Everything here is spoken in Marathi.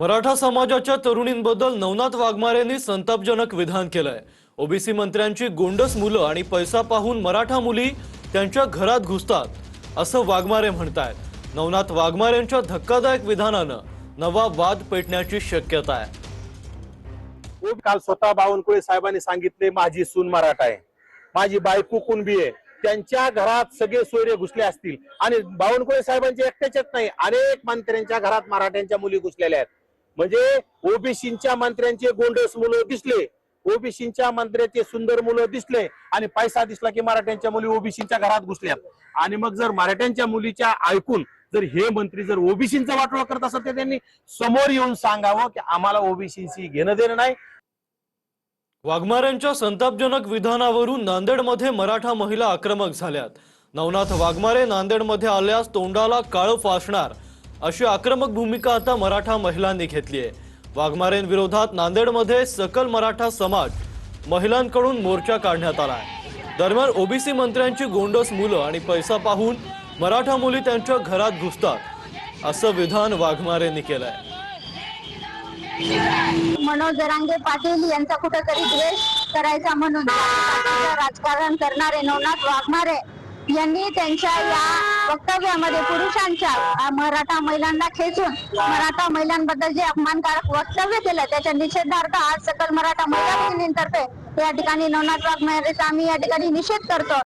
मराठा समाजाच्या तरुणींबद्दल नवनाथ वाघमारेंनी संतापजनक विधान केलंय। ओबीसी मंत्र्यांची गोंडस मुलं आणि पैसा पाहून मराठा मुली त्यांच्या घरात घुसतात असं वाघमारे म्हणतायत। नवनाथ वाघमारेंच्या धक्कादायक विधानानं नवा वाद पेटण्याची शक्यता आहे। काल स्वतः बावनकुळे साहेबांनी सांगितले माझी सून मराठा आहे, माझी बायको कुणबी आहे, त्यांच्या घरात सगळे सोयरे घुसले असतील आणि बावनकुळे साहेबांचे एकट्याच नाही, अनेक मंत्र्यांच्या घरात मराठ्यांच्या मुली घुसलेल्या आहेत। म्हणजे ओबीसींच्या मंत्र्यांचे गोंडस मुलं दिसले, ओबीसींच्या मंत्र्याचे सुंदर मुलं दिसले आणि पैसा दिसला की मराठ्यांच्या मुली ओबीसींच्या घरात घुसल्यात। आणि मग जर मराठ्यांच्या मुलीच्या ऐकून जर हे मंत्री जर ओबीसींचा वाटोळा करत असत तर त्यांनी समोर येऊन सांगावं की आम्हाला ओबीसींशी घेणं देणं नाही। वाघमारेंच्या संतापजनक विधानावरून नांदेडमध्ये मराठा महिला आक्रमक झाल्यात। नवनाथ वाघमारे नांदेडमध्ये आल्यास तोंडाला काळं फासणार अशी आक्रमक भूमिका आता मराठा महिलांनी घेतली आहे। वाघमारेंविरोधात नांदेडमध्ये सकल मराठा समाज महिलांकडून मोर्चा काढण्यात आला आहे। दरम्यान ओबीसी मंत्र्यांची गोंडस मुलं आणि पैसा पाहून मराठा मुली त्यांच्या घरात घुसतात असं विधान वाघमारेंनी केलंय। मनोज जरांगे पाटील यांचा कुठेतरी द्वेष करायचा म्हणून राजकारण करणारे नवनाथ वाघमारे यांनी त्यांच्या या वक्तव्यामध्ये पुरुषांच्या मराठा महिलांना खेचून मराठा महिलांबद्दल जे अपमानकारक वक्तव्य केलं त्याच्या निषेधार्थ आज सकल मराठा महिला भगिनींतर्फे या ठिकाणी नवनाथ वाघमारेचा आम्ही या ठिकाणी निषेध करतो।